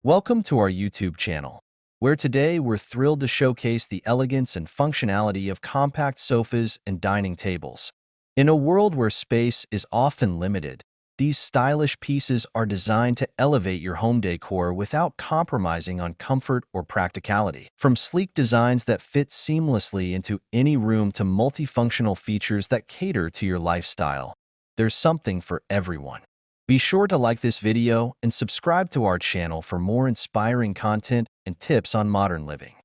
Welcome to our YouTube channel, where today we're thrilled to showcase the elegance and functionality of compact sofas and dining tables. In a world where space is often limited, these stylish pieces are designed to elevate your home decor without compromising on comfort or practicality. From sleek designs that fit seamlessly into any room to multifunctional features that cater to your lifestyle, there's something for everyone. Be sure to like this video and subscribe to our channel for more inspiring content and tips on modern living.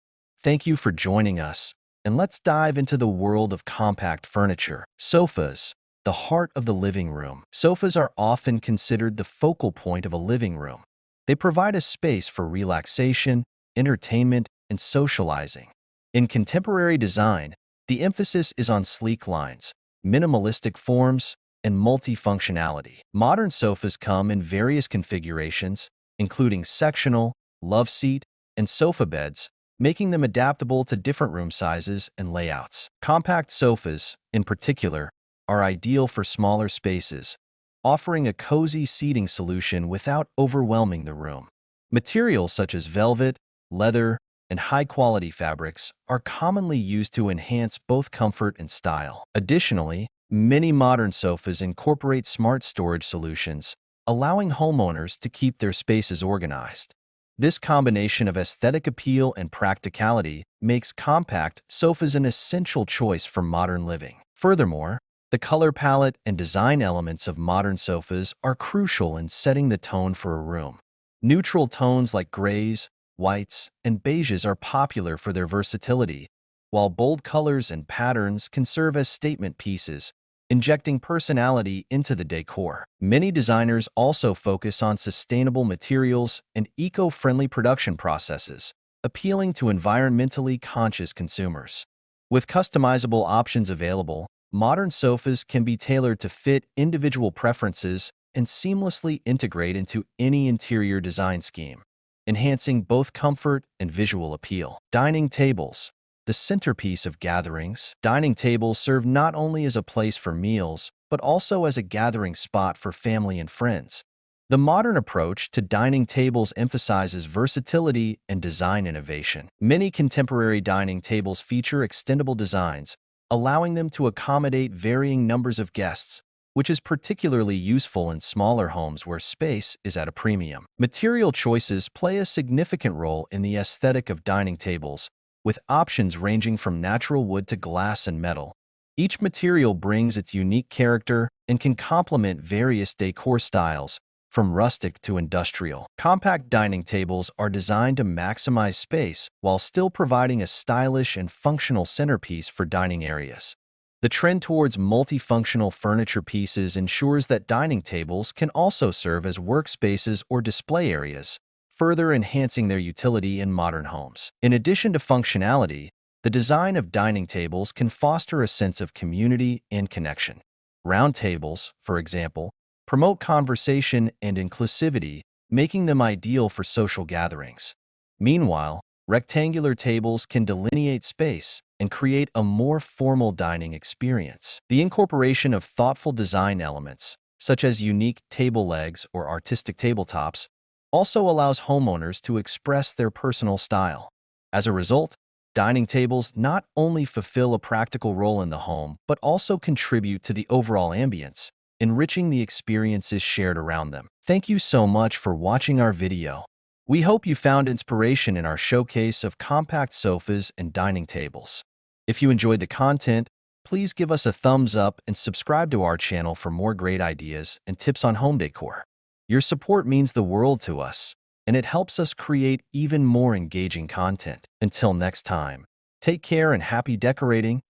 Thank you for joining us, and let's dive into the world of compact furniture. Sofas, the heart of the living room. Sofas are often considered the focal point of a living room. They provide a space for relaxation, entertainment, and socializing. In contemporary design, the emphasis is on sleek lines, minimalistic forms, and multifunctionality. Modern sofas come in various configurations, including sectional, love seat, and sofa beds, making them adaptable to different room sizes and layouts. Compact sofas, in particular, are ideal for smaller spaces, offering a cozy seating solution without overwhelming the room. Materials such as velvet, leather, and high-quality fabrics are commonly used to enhance both comfort and style. Additionally, many modern sofas incorporate smart storage solutions, allowing homeowners to keep their spaces organized. This combination of aesthetic appeal and practicality makes compact sofas an essential choice for modern living. Furthermore, the color palette and design elements of modern sofas are crucial in setting the tone for a room. Neutral tones like grays, whites, and beiges are popular for their versatility, while bold colors and patterns can serve as statement pieces, injecting personality into the decor. Many designers also focus on sustainable materials and eco-friendly production processes, appealing to environmentally conscious consumers. With customizable options available, modern sofas can be tailored to fit individual preferences and seamlessly integrate into any interior design scheme, enhancing both comfort and visual appeal. Dining tables, the centerpiece of gatherings. Dining tables serve not only as a place for meals, but also as a gathering spot for family and friends. The modern approach to dining tables emphasizes versatility and design innovation. Many contemporary dining tables feature extendable designs, allowing them to accommodate varying numbers of guests, which is particularly useful in smaller homes where space is at a premium. Material choices play a significant role in the aesthetic of dining tables, with options ranging from natural wood to glass and metal. Each material brings its unique character and can complement various decor styles, from rustic to industrial. Compact dining tables are designed to maximize space while still providing a stylish and functional centerpiece for dining areas. The trend towards multifunctional furniture pieces ensures that dining tables can also serve as workspaces or display areas, further enhancing their utility in modern homes. In addition to functionality, the design of dining tables can foster a sense of community and connection. Round tables, for example, promote conversation and inclusivity, making them ideal for social gatherings. Meanwhile, rectangular tables can delineate space and create a more formal dining experience. The incorporation of thoughtful design elements, such as unique table legs or artistic tabletops, also allows homeowners to express their personal style. As a result, dining tables not only fulfill a practical role in the home, but also contribute to the overall ambience, enriching the experiences shared around them. Thank you so much for watching our video. We hope you found inspiration in our showcase of compact sofas and dining tables. If you enjoyed the content, please give us a thumbs up and subscribe to our channel for more great ideas and tips on home decor. Your support means the world to us, and it helps us create even more engaging content. Until next time, take care and happy decorating.